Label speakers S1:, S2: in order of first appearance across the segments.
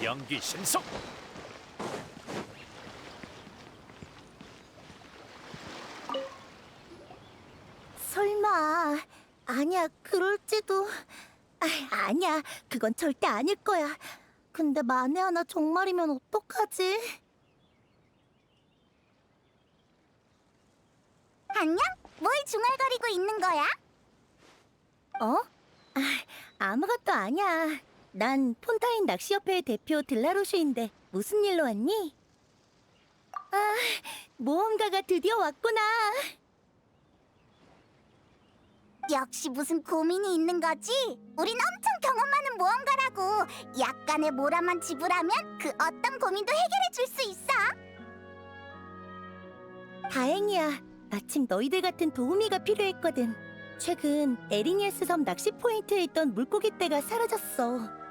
S1: 연기 신속.
S2: 설마. 아니야, 그럴지도. 아니야, 그건 절대 아닐 거야. 근데 만에 하나 정말이면 어떡하지?
S3: 안녕? 뭘 중얼거리고 있는 거야?
S2: 어? 아무것도 아니야. 난 폰타인 낚시협회 대표 들라로슈인데 무슨 일로 왔니? 모험가가 드디어 왔구나.
S3: 역시 무슨 고민이 있는 거지? 우린 엄청 경험 많은 모험가라고. 약간의 모라만 지불하면 그 어떤 고민도 해결해 줄 수 있어.
S2: 다행이야. 마침 너희들 같은 도우미가 필요했거든. 최근 에리니에스 섬 낚시 포인트에 있던 물고기 떼가 사라졌어.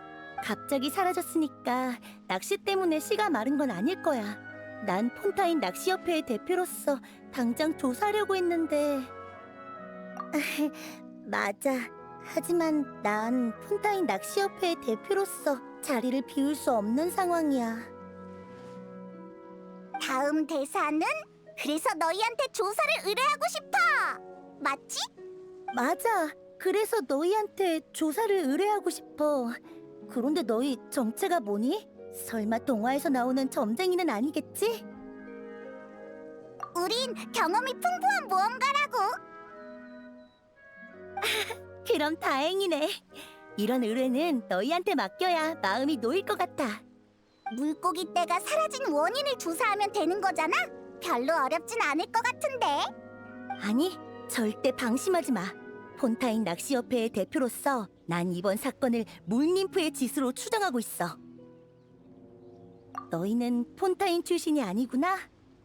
S2: 갑자기 사라졌으니까 낚시 때문에 씨가 마른 건 아닐 거야. 난 폰타인 낚시협회의 대표로서 당장 조사하려고 했는데... 맞아. 하지만 난 폰타인 낚시협회의 대표로서 자리를 비울 수 없는 상황이야.
S3: 다음 대사는 그래서 너희한테 조사를 의뢰하고 싶어. 맞지?
S2: 맞아. 그래서 너희한테 조사를 의뢰하고 싶어. 그런데 너희 정체가 뭐니? 설마 동화에서 나오는 점쟁이는 아니겠지?
S3: 우린 경험이 풍부한 모험가라고.
S2: 그럼 다행이네. 이런 의뢰는 너희한테 맡겨야 마음이 놓일 것 같아.
S3: 물고기 떼가 사라진 원인을 조사하면 되는 거잖아? 별로 어렵진 않을 것 같은데.
S2: 아니, 절대 방심하지 마. 폰타인 낚시협회의 대표로서 난 이번 사건을 물님프의 짓으로 추정하고 있어. 너희는 폰타인 출신이 아니구나?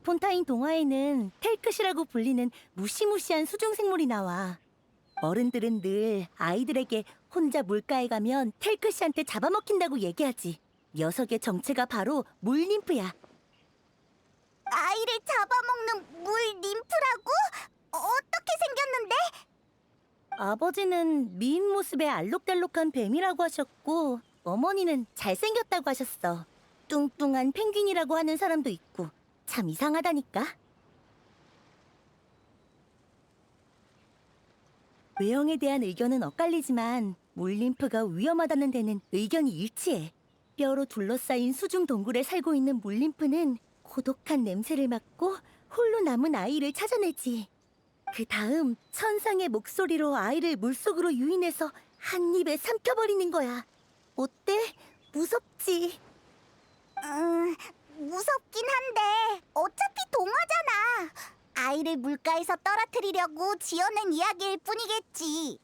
S2: 폰타인 동화에는 텔크시라고 불리는 무시무시한 수중생물이 나와. 어른들은 늘 아이들에게 혼자 물가에 가면 텔크시한테 잡아먹힌다고 얘기하지. 녀석의 정체가 바로 물님프야.
S3: 아이를 잡아먹는 물 님프라고? 어떻게 생겼는데?
S2: 아버지는 미인 모습의 알록달록한 뱀이라고 하셨고 어머니는 잘생겼다고 하셨어. 뚱뚱한 펭귄이라고 하는 사람도 있고 참 이상하다니까. 외형에 대한 의견은 엇갈리지만 물림프가 위험하다는 데는 의견이 일치해. 뼈로 둘러싸인 수중 동굴에 살고 있는 물림프는 고독한 냄새를 맡고 홀로 남은 아이를 찾아내지. 그 다음 천상의 목소리로 아이를 물속으로 유인해서 한 입에 삼켜버리는 거야. 어때? 무섭지?
S3: 무섭긴 한데 어차피 동화잖아. 아이를 물가에서 떨어뜨리려고 지어낸 이야기일 뿐이겠지.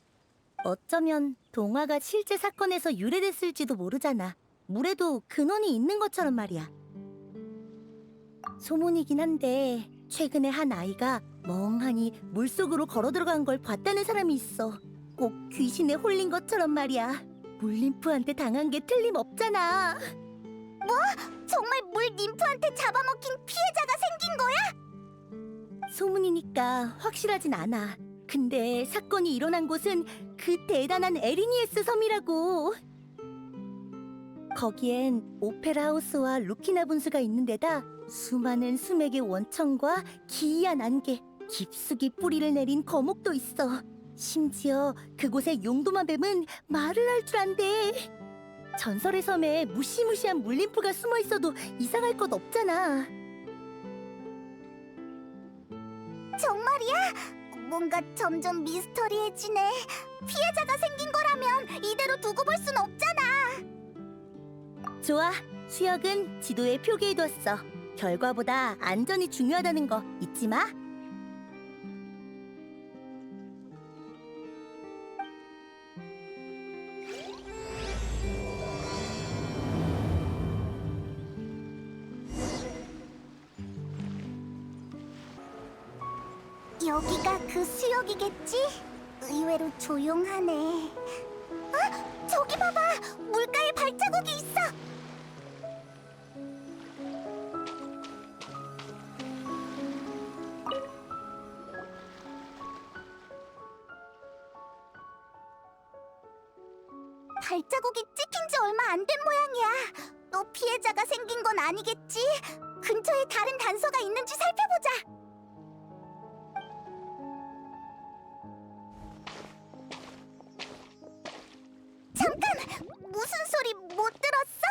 S2: 어쩌면 동화가 실제 사건에서 유래됐을지도 모르잖아. 물에도 근원이 있는 것처럼 말이야. 소문이긴 한데 최근에 한 아이가 멍하니 물속으로 걸어 들어간 걸 봤다는 사람이 있어. 꼭 귀신에 홀린 것처럼 말이야. 물림프한테 당한 게 틀림없잖아.
S3: 정말 물 님프한테 잡아먹힌 피해자가 생긴 거야?
S2: 소문이니까 확실하진 않아. 근데 사건이 일어난 곳은 그 대단한 에리니에스 섬이라고. 거기엔 오페라 하우스와 루키나 분수가 있는 데다 수많은 수맥의 원천과 기이한 안개, 깊숙이 뿌리를 내린 거목도 있어. 심지어 그곳의 용도마 뱀은 말을 할 줄 안대. 전설의 섬에 무시무시한 물림프가 숨어 있어도 이상할 것 없잖아.
S3: 정말이야? 뭔가 점점 미스터리해지네. 피해자가 생긴 거라면 이대로 두고 볼 순 없잖아.
S2: 좋아, 수역은 지도에 표기해뒀어. 결과보다 안전이 중요하다는 거 잊지 마.
S3: 여기가 그 수역이겠지? 의외로 조용하네. 저기 봐봐! 물가에 발자국이 있어! 발자국이 찍힌 지 얼마 안 된 모양이야. 또 피해자가 생긴 건 아니겠지? 근처에 다른 단서가 있는지 살펴보자. 잠깐! 무슨 소리 못 들었어?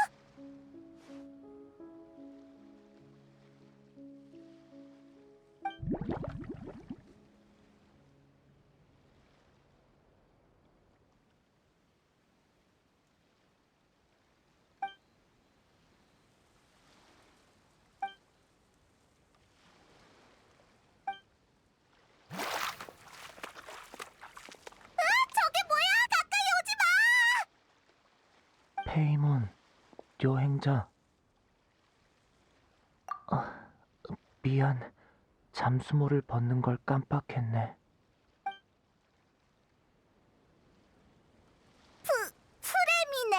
S3: 저게 뭐야! 가까이 오지 마!
S1: 페이몬, 여행자. 미안. 잠수모를 벗는 걸 깜빡했네.
S3: 프레미네?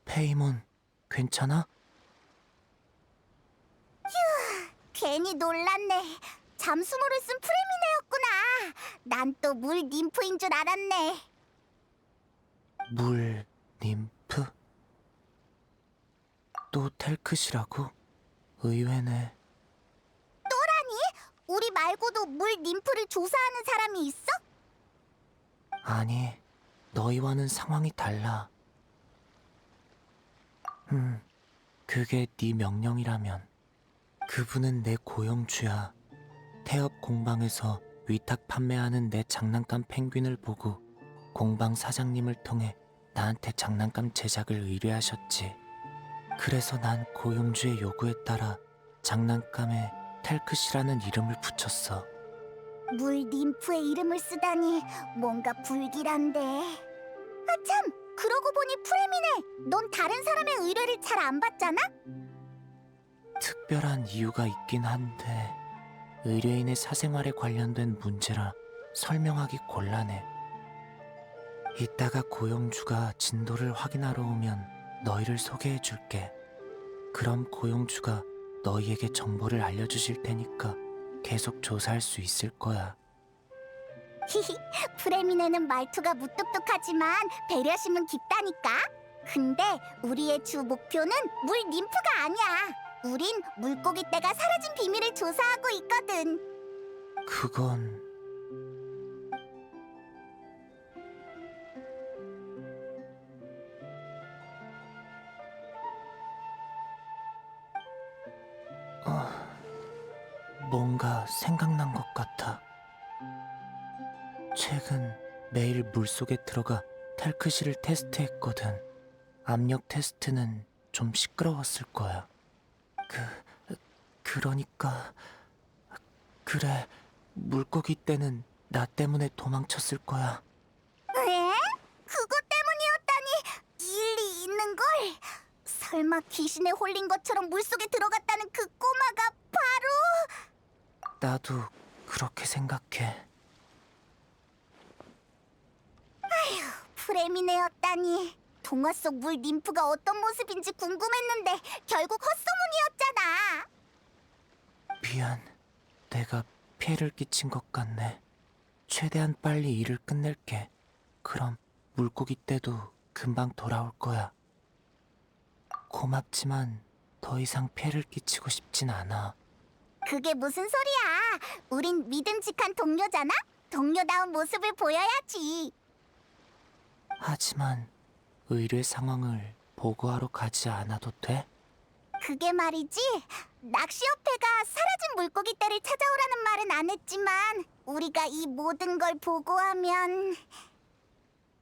S1: 페이몬, 괜찮아?
S3: 괜히 놀랐네. 잠수모를 쓴 프레미네였구나. 난 또 물 ним프인 줄 알았네.
S1: 물, 님프? 또 텔크시라고? 의외네.
S3: 우리 말고도 물 ним프를 조사하는 사람이 있어?
S1: 아니, 너희와는 상황이 달라. 그게 네 명령이라면. 그분은 내 고용주야. 태엽 공방에서 위탁 판매하는 내 장난감 펭귄을 보고 공방 사장님을 통해 나한테 장난감 제작을 의뢰하셨지. 그래서 난 고용주의 요구에 따라 장난감에 텔크시라는 이름을 붙였어.
S3: 물 ним프의 이름을 쓰다니 뭔가 불길한데. 아 참! 그러고 보니 프레미네, 넌 다른 사람의 의뢰를 잘 안 받잖아?
S1: 특별한 이유가 있긴 한데 의뢰인의 사생활에 관련된 문제라 설명하기 곤란해. 이따가 고용주가 진도를 확인하러 오면 너희를 소개해줄게. 그럼 고용주가 너희에게 정보를 알려주실 테니까 계속 조사할 수 있을 거야.
S3: 히히, 프레미네는 말투가 무뚝뚝하지만 배려심은 깊다니까. 근데 우리의 주 목표는 물 ним프가 아니야. 우린 물고기 떼가 사라진 비밀을 조사하고 있거든.
S1: 그건... 뭔가 생각난 것 같아. 최근 매일 물속에 들어가 텔크시를 테스트했거든. 압력 테스트는 좀 시끄러웠을 거야. 그러니까... 그래, 물고기 떼는 나 때문에 도망쳤을 거야.
S3: 에? 그것 때문이었다니 일리 있는걸? 설마 귀신에 홀린 것처럼 물속에 들어갔다는 그 꼬마가 바로...
S1: 나도 그렇게 생각해.
S3: 프레미네였다니. 동화 속 물 ним프가 어떤 모습인지 궁금했는데 결국 헛소문이었잖아.
S1: 미안, 내가 피해를 끼친 것 같네. 최대한 빨리 일을 끝낼게. 그럼 물고기 떼도 금방 돌아올 거야. 고맙지만 더 이상 피해를 끼치고 싶진 않아.
S3: 그게 무슨 소리야. 우린 믿음직한 동료잖아. 동료다운 모습을 보여야지.
S1: 하지만 의뢰 상황을 보고하러 가지 않아도 돼?
S3: 그게 말이지. 낚시협회가 사라진 물고기 떼를 찾아오라는 말은 안 했지만 우리가 이 모든 걸 보고하면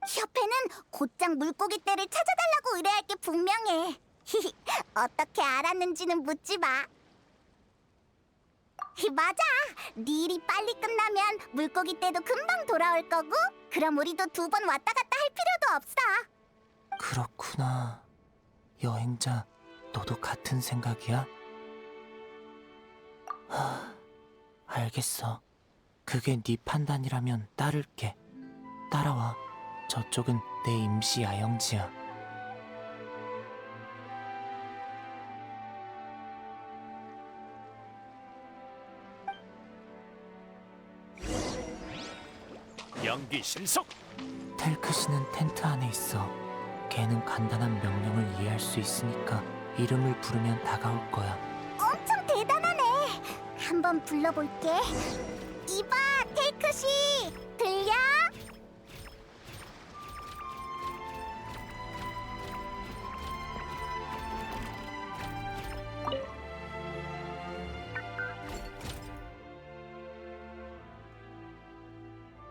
S3: 협회는 곧장 물고기 떼를 찾아달라고 의뢰할 게 분명해. 어떻게 알았는지는 묻지 마. 맞아. 네 일이 빨리 끝나면 물고기 떼도 금방 돌아올 거고, 그럼 우리도 2번 왔다 갔다 할 필요도 없어.
S1: 그렇구나. 여행자, 너도 같은 생각이야? 알겠어. 그게 네 판단이라면 따를게. 따라와. 저쪽은 내 임시 야영지야.
S4: 연기 신속!
S1: 텔크시는 텐트 안에 있어. 걔는 간단한 명령을 이해할 수 있으니까 이름을 부르면 다가올 거야.
S3: 엄청 대단하네. 한번 불러볼게. 이봐, 테이크씨, 들려?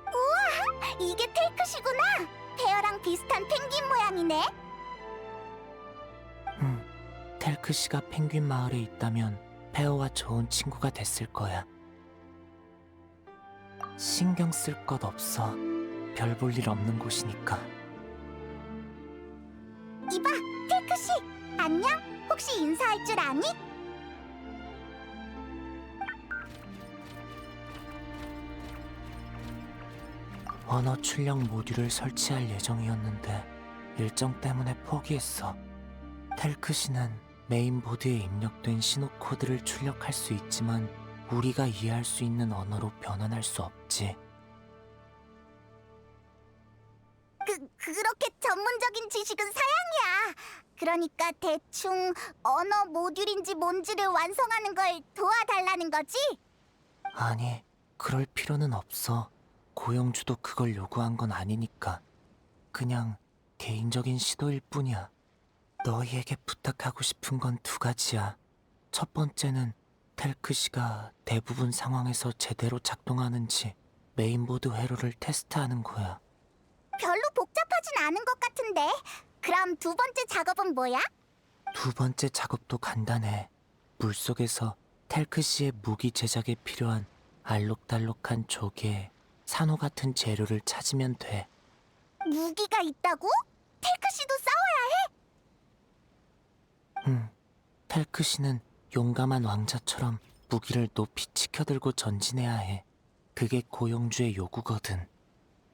S3: 우와, 이게 테이크씨구나. 페어랑 비슷한 펭귄 모양이네.
S1: 텔크시가 펭귄 마을에 있다면 페어와 좋은 친구가 됐을 거야. 신경 쓸 것 없어. 별 볼 일 없는 곳이니까.
S3: 이봐, 테이크씨, 안녕? 혹시 인사할 줄 아니?
S1: 언어 출력 모듈을 설치할 예정이었는데 일정 때문에 포기했어. 텔크시는 메인보드에 입력된 신호 코드를 출력할 수 있지만 우리가 이해할 수 있는 언어로 변환할 수 없지.
S3: 그렇게 전문적인 지식은 사양이야. 그러니까 대충 언어 모듈인지 뭔지를 완성하는 걸 도와달라는 거지?
S1: 아니, 그럴 필요는 없어. 고영주도 그걸 요구한 건 아니니까. 그냥 개인적인 시도일 뿐이야. 너희에게 부탁하고 싶은 건 두 가지야. 첫 번째는 텔크시가 대부분 상황에서 제대로 작동하는지 메인보드 회로를 테스트하는 거야.
S3: 별로 복잡하진 않은 것 같은데. 그럼 두 번째 작업은 뭐야?
S1: 두 번째 작업도 간단해. 물속에서 텔크시의 무기 제작에 필요한 알록달록한 조개, 산호 같은 재료를 찾으면 돼.
S3: 무기가 있다고? 테이크씨도 싸워야 해?
S1: 텔크시는 용감한 왕자처럼 무기를 높이 치켜들고 전진해야 해. 그게 고용주의 요구거든.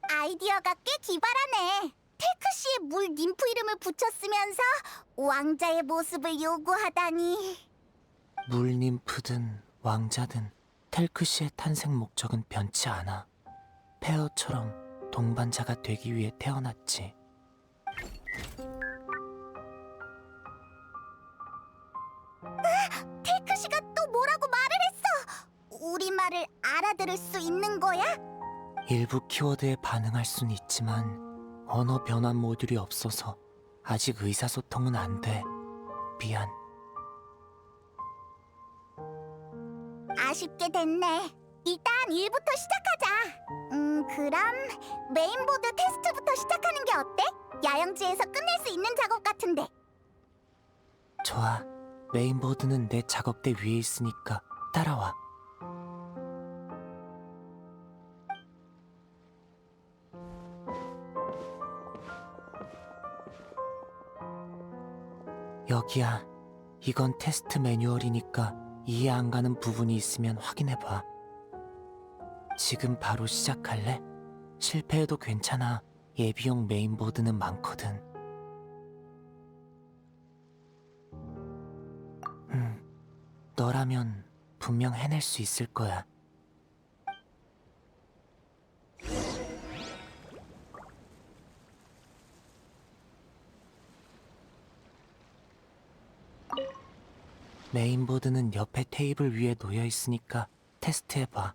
S3: 아이디어가 꽤 기발하네. 테이크씨의 물 ним프 이름을 붙였으면서 왕자의 모습을 요구하다니.
S1: 물님프든 왕자든 텔크시의 탄생 목적은 변치 않아. 페어처럼 동반자가 되기 위해 태어났지.
S3: 테이크씨가 또 뭐라고 말을 했어? 우리 말을 알아들을 수 있는 거야?
S1: 일부 키워드에 반응할 순 있지만 언어 변환 모듈이 없어서 아직 의사소통은 안 돼. 미안.
S3: 아쉽게 됐네. 일단 일부터 시작하자. 그럼 메인보드 테스트부터 시작하는 게 어때? 야영지에서 끝낼 수 있는 작업 같은데.
S1: 좋아. 메인보드는 내 작업대 위에 있으니까 따라와. 여기야. 이건 테스트 매뉴얼이니까 이해 안 가는 부분이 있으면 확인해봐. 지금 바로 시작할래? 실패해도 괜찮아. 예비용 메인보드는 많거든. 너라면 분명 해낼 수 있을 거야. 메인보드는 옆에 테이블 위에 놓여 있으니까 테스트해봐.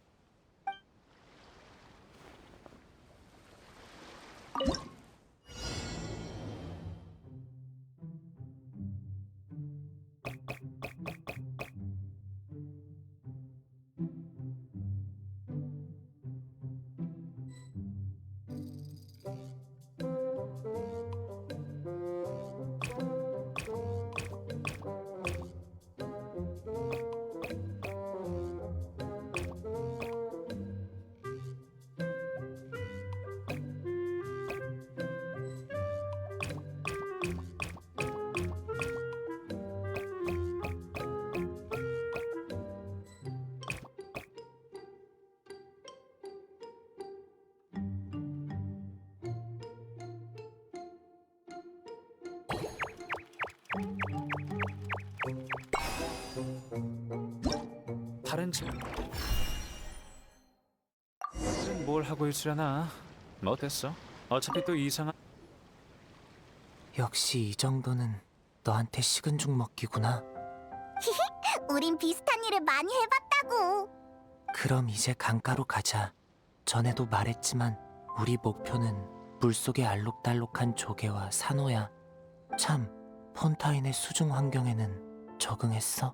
S4: 다른 친구들은 뭘 하고 있으려나? 뭐 됐어? 어차피 또 이상한.
S1: 역시 이 정도는 너한테 식은 죽 먹기구나.
S3: 우린 비슷한 일을 많이 해봤다고.
S1: 그럼 이제 강가로 가자. 전에도 말했지만 우리 목표는 물속의 알록달록한 조개와 산호야. 참, 폰타인의 수중 환경에는 적응했어?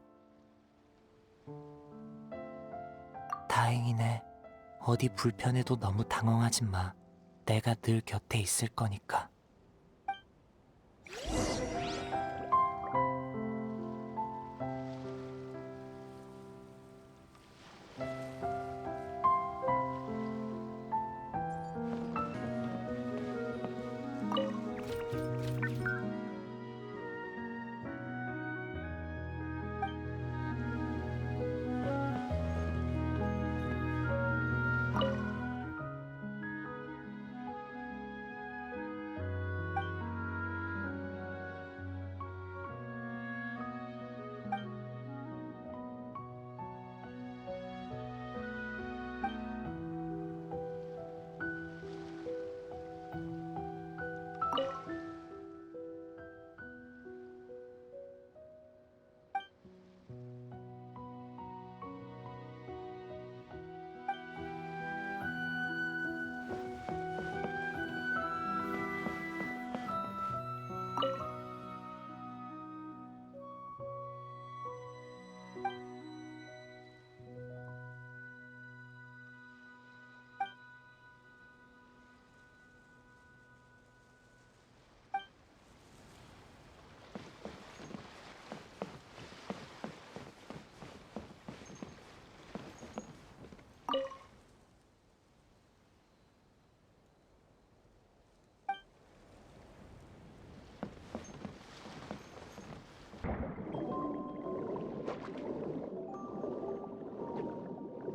S1: 다행이네. 어디 불편해도 너무 당황하지 마. 내가 늘 곁에 있을 거니까.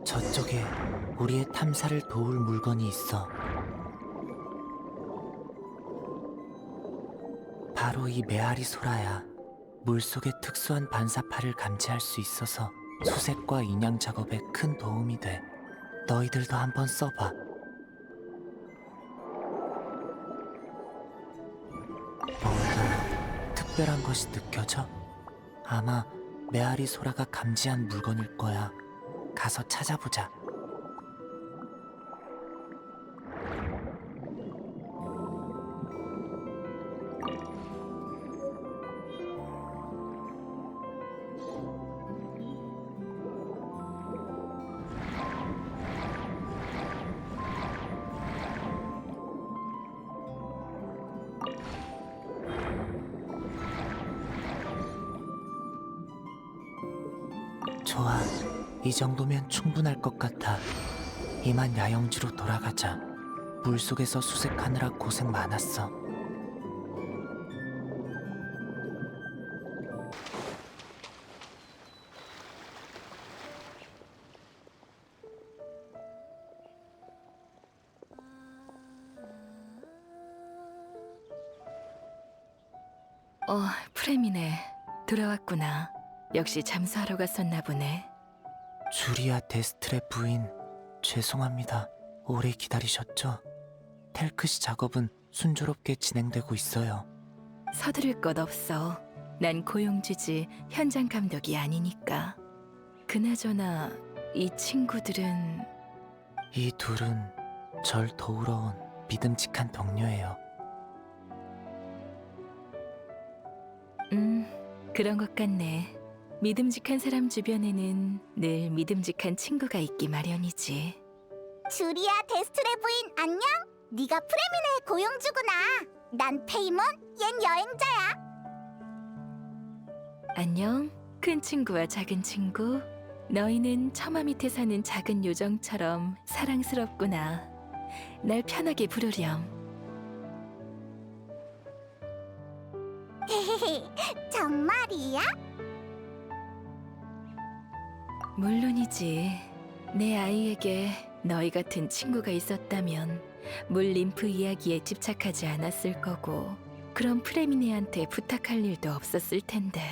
S1: 저쪽에 우리의 탐사를 도울 물건이 있어. 바로 이 메아리 소라야. 물속의 특수한 반사파를 감지할 수 있어서 수색과 인양 작업에 큰 도움이 돼. 너희들도 한번 써봐. 뭔가 특별한 것이 느껴져? 아마 메아리 소라가 감지한 물건일 거야. 가서 찾아보자. 좋아. 이 정도면 충분할 것 같아. 이만 야영지로 돌아가자. 물속에서 수색하느라 고생 많았어.
S5: 프레미네. 돌아왔구나. 역시 잠수하러 갔었나 보네.
S1: 주리아 데스트레 부인, 죄송합니다. 오래 기다리셨죠? 텔크시 작업은 순조롭게 진행되고 있어요.
S5: 서두를 것 없어. 난 고용주지 현장 감독이 아니니까. 그나저나 이 친구들은
S1: 이 둘은 절 도우러 온 믿음직한 동료예요.
S5: 그런 것 같네. 믿음직한 사람 주변에는 늘 믿음직한 친구가 있기 마련이지.
S3: 주리아 데스트레 부인 안녕? 네가 프레미네의 고용주구나. 난 페이몬, 얜 여행자야.
S5: 안녕, 큰 친구와 작은 친구. 너희는 처마 밑에 사는 작은 요정처럼 사랑스럽구나. 날 편하게 부르렴.
S3: 정말이야?
S5: 물론이지. 내 아이에게 너희 같은 친구가 있었다면 물 림프 이야기에 집착하지 않았을 거고, 그럼 프레미네한테 부탁할 일도 없었을 텐데.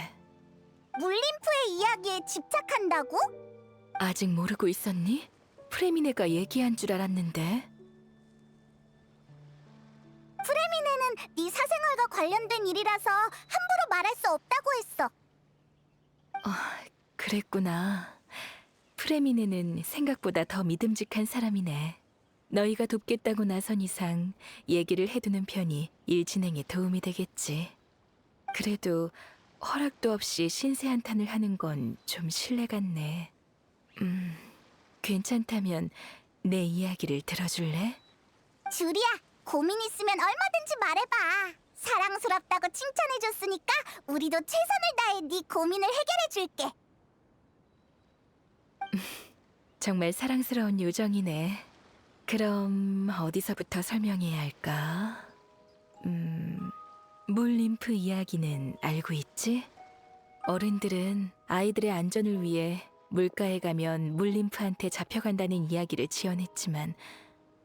S3: 물림프의 이야기에 집착한다고?
S5: 아직 모르고 있었니? 프레미네가 얘기한 줄 알았는데.
S3: 네 사생활과 관련된 일이라서 함부로 말할 수 없다고 했어.
S5: 그랬구나. 프레미네는 생각보다 더 믿음직한 사람이네. 너희가 돕겠다고 나선 이상 얘기를 해두는 편이 일 진행에 도움이 되겠지. 그래도 허락도 없이 신세 한탄을 하는 건 좀 실례 같네. 괜찮다면 내 이야기를 들어줄래?
S3: 주리야, 고민 있으면 얼마든지 말해봐. 사랑스럽다고 칭찬해줬으니까 우리도 최선을 다해 네 고민을 해결해줄게.
S5: 정말 사랑스러운 요정이네. 그럼 어디서부터 설명해야 할까? 물림프 이야기는 알고 있지? 어른들은 아이들의 안전을 위해 물가에 가면 물림프한테 잡혀간다는 이야기를 지어냈지만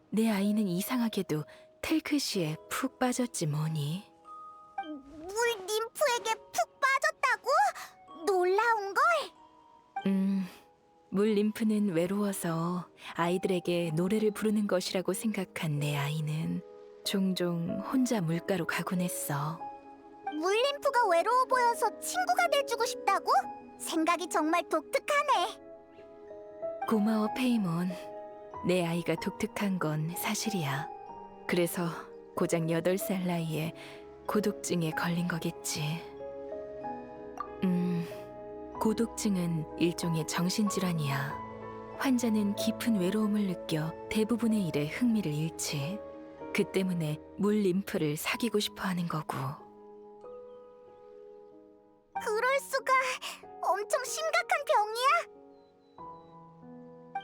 S5: 내 아이는 이상하게도 텔크시에 푹 빠졌지 뭐니.
S3: 물 ним프에게 푹 빠졌다고? 놀라운걸?
S5: 물림프는 외로워서 아이들에게 노래를 부르는 것이라고 생각한 내 아이는 종종 혼자 물가로 가곤 했어.
S3: 물림프가 외로워 보여서 친구가 돼주고 싶다고? 생각이 정말 독특하네.
S5: 고마워, 페이몬. 내 아이가 독특한 건 사실이야. 그래서 고작 8살 나이에 고독증에 걸린 거겠지. 고독증은 일종의 정신질환이야. 환자는 깊은 외로움을 느껴 대부분의 일에 흥미를 잃지. 그 때문에 물림프를 사귀고 싶어 하는 거고.
S3: 그럴 수가. 엄청 심각한 병이야?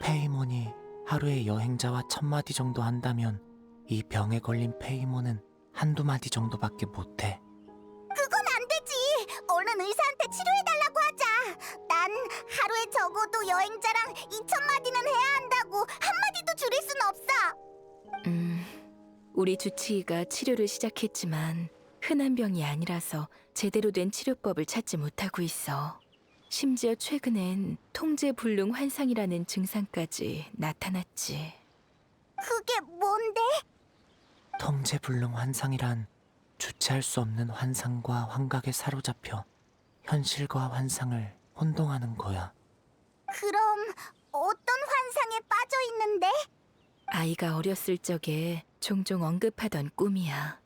S1: 페이몬이 하루에 여행자와 1000마디 정도 한다면 이 병에 걸린 페이몬은 한두 마디 정도밖에 못해.
S3: 그건 안 되지. 얼른 의사한테 치료해달라고 하자. 난 하루에 적어도 여행자랑 2000마디는 해야 한다고. 한마디도 줄일 순 없어.
S5: 우리 주치의가 치료를 시작했지만 흔한 병이 아니라서 제대로 된 치료법을 찾지 못하고 있어. 심지어 최근엔 통제불능 환상이라는 증상까지 나타났지.
S3: 그게 뭔데?
S1: 통제불능 환상이란 주체할 수 없는 환상과 환각에 사로잡혀 현실과 환상을 혼동하는 거야.
S3: 그럼 어떤 환상에 빠져 있는데?
S5: 아이가 어렸을 적에 종종 언급하던 꿈이야.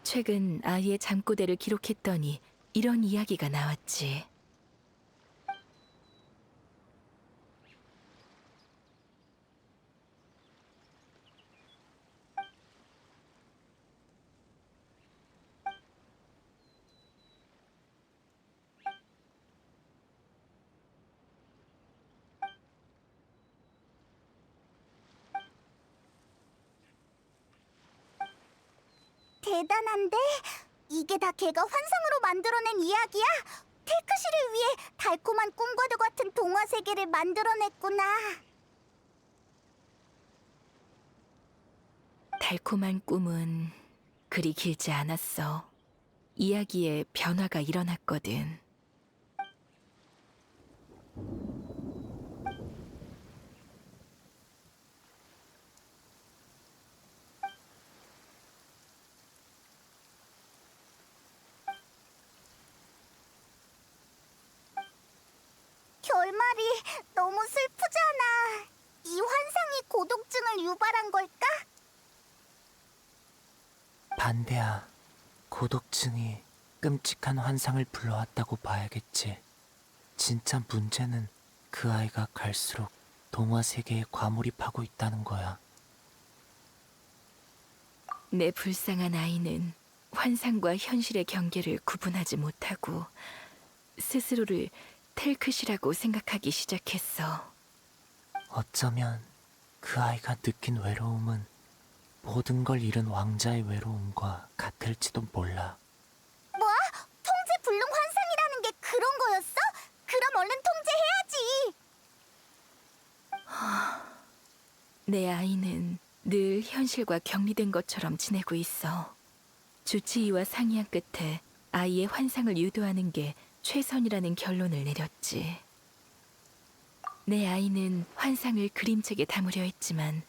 S5: 최근 아이의 잠꼬대를 기록했더니 이런 이야기가 나왔지.
S3: 대단한데? 이게 다 걔가 환상으로 만들어낸 이야기야? 테크시를 위해 달콤한 꿈과도 같은 동화 세계를 만들어냈구나.
S5: 달콤한 꿈은 그리 길지 않았어. 이야기에 변화가 일어났거든.
S3: 결말이 너무 슬프잖아. 이 환상이 고독증을 유발한 걸까?
S1: 반대야. 고독증이 끔찍한 환상을 불러왔다고 봐야겠지. 진짜 문제는 그 아이가 갈수록 동화 세계에 과몰입하고 있다는 거야.
S5: 내 불쌍한 아이는 환상과 현실의 경계를 구분하지 못하고 스스로를 텔크시라고 생각하기 시작했어.
S1: 어쩌면 그 아이가 느낀 외로움은 모든 걸 잃은 왕자의 외로움과 같을지도 몰라.
S3: 뭐? 통제불능 환상이라는 게 그런 거였어? 그럼 얼른 통제해야지.
S5: 내 아이는 늘 현실과 격리된 것처럼 지내고 있어. 주치의와 상의한 끝에 아이의 환상을 유도하는 게 최선이라는 결론을 내렸지. 내 아이는 환상을 그림책에 담으려 했지만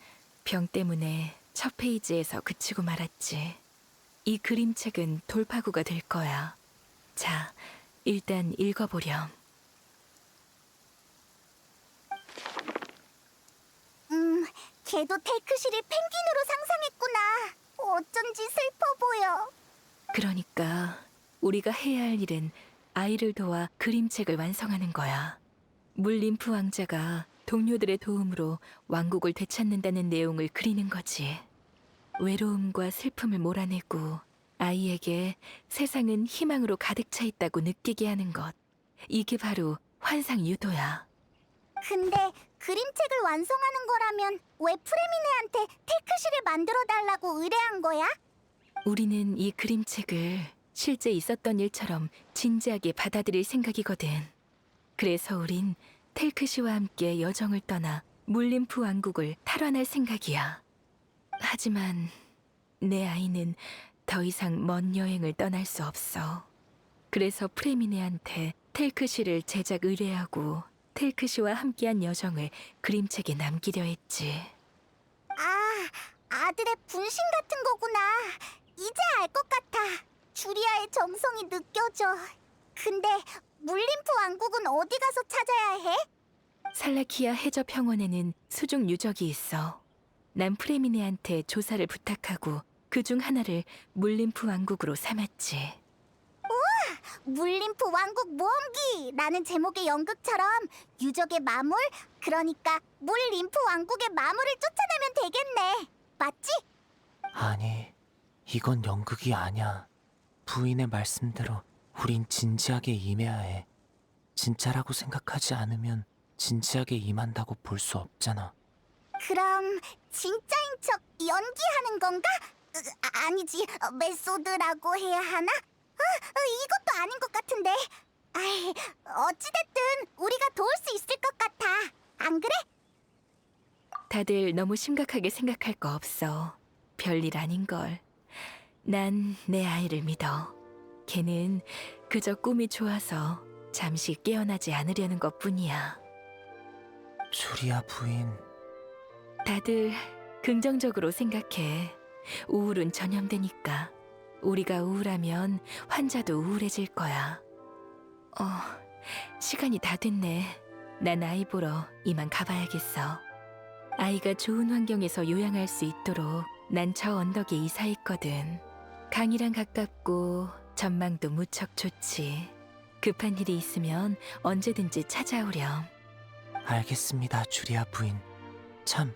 S5: 병 때문에 첫 페이지에서 그치고 말았지. 이 그림책은 돌파구가 될 거야. 자, 일단 읽어보렴.
S3: 걔도 텔크실을 펭귄으로 상상했구나. 어쩐지 슬퍼 보여.
S5: 그러니까 우리가 해야 할 일은 아이를 도와 그림책을 완성하는 거야. 물림프 왕자가 동료들의 도움으로 왕국을 되찾는다는 내용을 그리는 거지. 외로움과 슬픔을 몰아내고 아이에게 세상은 희망으로 가득 차 있다고 느끼게 하는 것. 이게 바로 환상 유도야.
S3: 근데 그림책을 완성하는 거라면 왜 프레미네한테 텔크실을 만들어 달라고 의뢰한 거야?
S5: 우리는 이 그림책을 실제 있었던 일처럼 진지하게 받아들일 생각이거든. 그래서 우린 텔크시와 함께 여정을 떠나 물림프 왕국을 탈환할 생각이야. 하지만 내 아이는 더 이상 먼 여행을 떠날 수 없어. 그래서 프레미네한테 텔크시를 제작 의뢰하고 텔크시와 함께한 여정을 그림책에 남기려 했지.
S3: 아, 아들의 분신 같은 거구나. 이제 알 것 같아. 주리아의 정성이 느껴져. 근데 물림프 왕국은 어디 가서 찾아야 해?
S5: 살라키아 해저 평원에는 수중 유적이 있어. 난 프레미네한테 조사를 부탁하고 그중 하나를 물림프 왕국으로 삼았지.
S3: 물림프 왕국 모험기라는 제목의 연극처럼 유적의 마물, 그러니까 물림프 왕국의 마물을 쫓아내면 되겠네. 맞지?
S1: 아니, 이건 연극이 아니야. 부인의 말씀대로 우린 진지하게 임해야 해. 진짜라고 생각하지 않으면 진지하게 임한다고 볼 수 없잖아.
S3: 그럼 진짜인 척 연기하는 건가? 아니지, 메소드라고 해야 하나? 이것도 아닌 것 같은데. 아이, 어찌됐든 우리가 도울 수 있을 것 같아. 안 그래?
S5: 다들 너무 심각하게 생각할 거 없어. 별일 아닌걸. 난 내 아이를 믿어. 걔는 그저 꿈이 좋아서 잠시 깨어나지 않으려는 것뿐이야.
S1: 주리아 부인,
S5: 다들 긍정적으로 생각해. 우울은 전염되니까. 우리가 우울하면 환자도 우울해질 거야. 시간이 다 됐네. 난 아이 보러 이만 가봐야겠어. 아이가 좋은 환경에서 요양할 수 있도록 난 저 언덕에 이사했거든. 강이랑 가깝고 전망도 무척 좋지. 급한 일이 있으면 언제든지 찾아오렴.
S1: 알겠습니다, 주리아 부인. 참,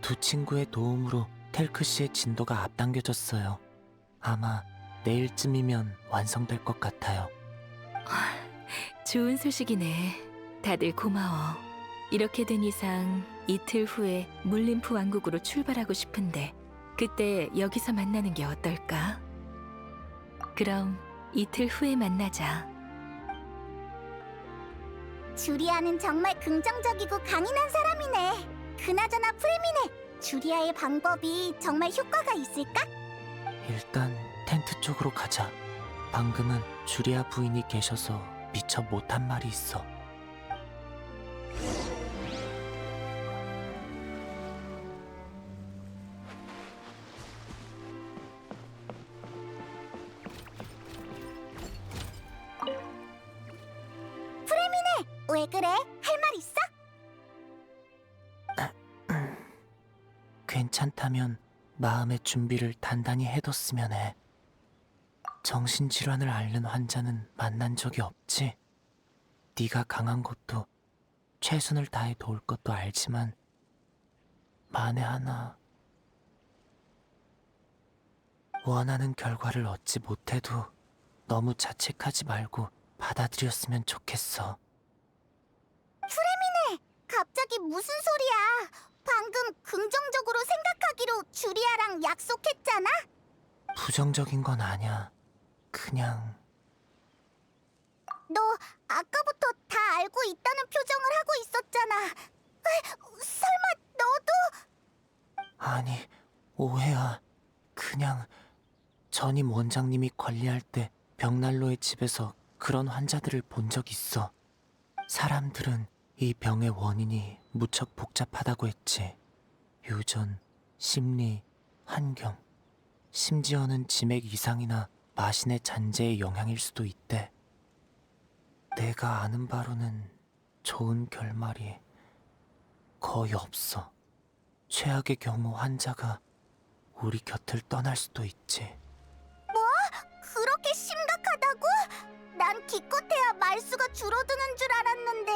S1: 두 친구의 도움으로 텔크시의 진도가 앞당겨졌어요. 아마 내일쯤이면 완성될 것 같아요.
S5: 좋은 소식이네. 다들 고마워. 이렇게 된 이상 이틀 후에 물림프 왕국으로 출발하고 싶은데 그때 여기서 만나는 게 어떨까? 그럼 이틀 후에 만나자.
S3: 주리아는 정말 긍정적이고 강인한 사람이네. 그나저나 프레미네, 주리아의 방법이 정말 효과가 있을까?
S1: 일단 텐트 쪽으로 가자. 방금은 주리아 부인이 계셔서 미처 못한 말이 있어.
S3: 왜 그래? 할 말 있어?
S1: 괜찮다면 마음의 준비를 단단히 해뒀으면 해. 정신질환을 앓는 환자는 만난 적이 없지? 네가 강한 것도 최선을 다해 도울 것도 알지만 만에 하나 원하는 결과를 얻지 못해도 너무 자책하지 말고 받아들였으면 좋겠어.
S3: 갑자기 무슨 소리야? 방금 긍정적으로 생각하기로 주리아랑 약속했잖아?
S1: 부정적인 건 아니야. 그냥
S3: 너 아까부터 다 알고 있다는 표정을 하고 있었잖아. 설마 너도...
S1: 아니, 오해야. 그냥 전임 원장님이 관리할 때 벽난로의 집에서 그런 환자들을 본 적 있어. 사람들은 이 병의 원인이 무척 복잡하다고 했지. 유전, 심리, 환경. 심지어는 지맥 이상이나 마신의 잔재의 영향일 수도 있대. 내가 아는 바로는 좋은 결말이 거의 없어. 최악의 경우 환자가 우리 곁을 떠날 수도 있지.
S3: 그렇게 심각하다고? 난 기껏해야 말수가 줄어드는 줄 알았는데.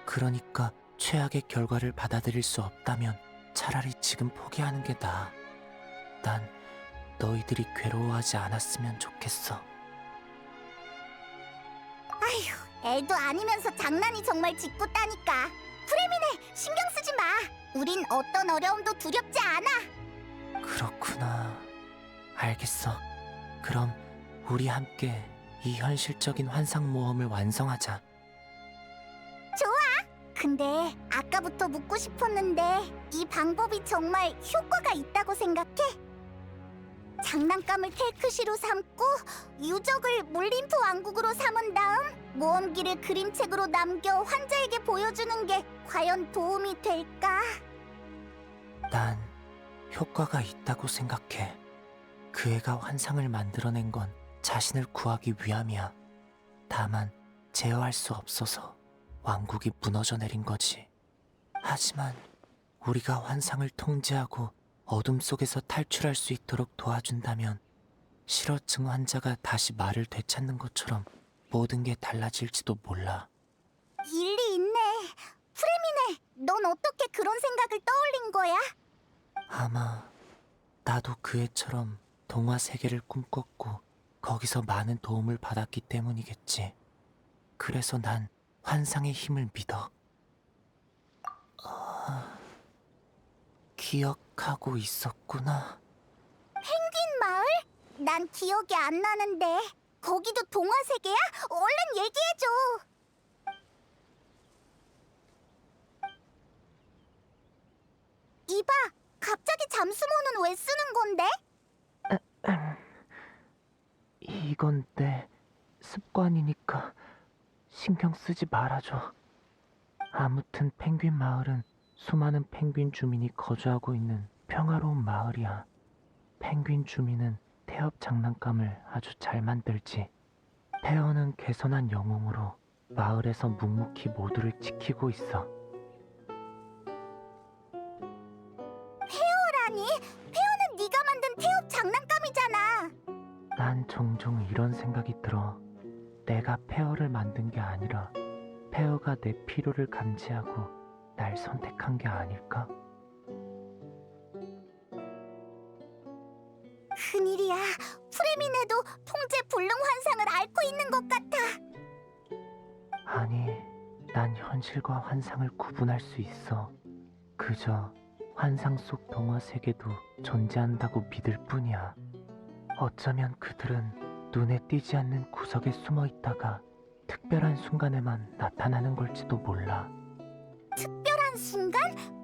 S1: 그러니까 최악의 결과를 받아들일 수 없다면 차라리 지금 포기하는 게 나아. 난 너희들이 괴로워하지 않았으면 좋겠어.
S3: 애도 아니면서 장난이 정말 짓궂다니까. 프레미네, 신경 쓰지 마. 우린 어떤 어려움도 두렵지 않아.
S1: 그렇구나. 알겠어. 그럼 우리 함께 이 현실적인 환상 모험을 완성하자.
S3: 근데 아까부터 묻고 싶었는데 이 방법이 정말 효과가 있다고 생각해? 장난감을 텔크시로 삼고 유적을 물림프 왕국으로 삼은 다음 모험기를 그림책으로 남겨 환자에게 보여주는 게 과연 도움이 될까?
S1: 난 효과가 있다고 생각해. 그 애가 환상을 만들어낸 건 자신을 구하기 위함이야. 다만 제어할 수 없어서 왕국이 무너져 내린 거지. 하지만 우리가 환상을 통제하고 어둠 속에서 탈출할 수 있도록 도와준다면 실어증 환자가 다시 말을 되찾는 것처럼 모든 게 달라질지도 몰라.
S3: 일리 있네. 프레미네, 넌 어떻게 그런 생각을 떠올린 거야?
S1: 아마 나도 그 애처럼 동화 세계를 꿈꿨고 거기서 많은 도움을 받았기 때문이겠지. 그래서 난 환상의 힘을 믿어. 기억하고 있었구나.
S3: 펭귄 마을? 난 기억이 안 나는데. 거기도 동화 세계야? 얼른 얘기해줘. 이봐, 갑자기 잠수모는 왜 쓰는 건데?
S1: 이건 내 습관이니까 신경 쓰지 말아줘. 아무튼 펭귄 마을은 수많은 펭귄 주민이 거주하고 있는 평화로운 마을이야. 펭귄 주민은 태엽 장난감을 아주 잘 만들지. 페어는 개선한 영웅으로 마을에서 묵묵히 모두를 지키고 있어.
S3: 페어라니? 페어는 네가 만든 태엽 장난감이잖아.
S1: 난 종종 이런 생각이 들어. 내가 페어를 만든 게 아니라 페어가 내 필요를 감지하고 날 선택한 게 아닐까?
S3: 큰일이야. 프레미네도 통제 불능 환상을 앓고 있는 것 같아.
S1: 아니, 난 현실과 환상을 구분할 수 있어. 그저 환상 속 동화 세계도 존재한다고 믿을 뿐이야. 어쩌면 그들은 눈에 띄지 않는 구석에 숨어 있다가 특별한 순간에만 나타나는 걸지도 몰라.
S3: 특별한 순간?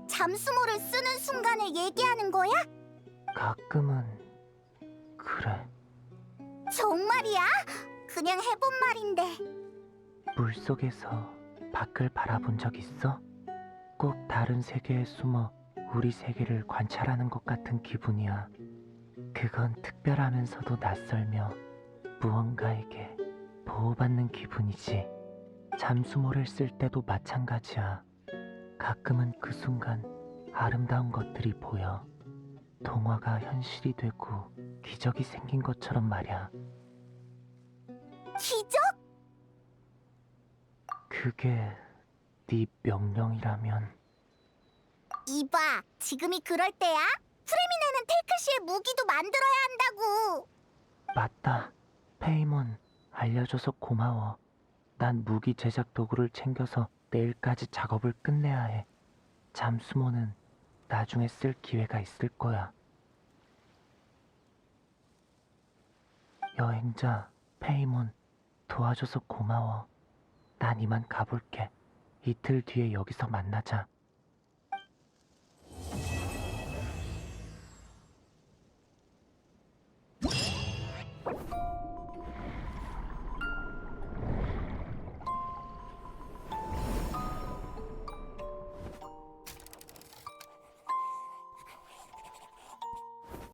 S3: 잠수모를 쓰는 순간을 얘기하는 거야?
S1: 가끔은 그래.
S3: 정말이야? 그냥 해본 말인데.
S1: 물속에서 밖을 바라본 적 있어? 꼭 다른 세계에 숨어 우리 세계를 관찰하는 것 같은 기분이야. 그건 특별하면서도 낯설며 무언가에게 보호받는 기분이지. 잠수모를 쓸 때도 마찬가지야. 가끔은 그 순간 아름다운 것들이 보여. 동화가 현실이 되고 기적이 생긴 것처럼 말이야.
S3: 기적?
S1: 그게 네 명령이라면.
S3: 이봐, 지금이 그럴 때야? 프레미네는 텔크시의 무기도 만들어야 한다고.
S1: 맞다. 페이몬, 알려줘서 고마워. 난 무기 제작 도구를 챙겨서 내일까지 작업을 끝내야 해. 잠수모는 나중에 쓸 기회가 있을 거야. 여행자, 페이몬, 도와줘서 고마워. 난 이만 가볼게. 이틀 뒤에 여기서 만나자.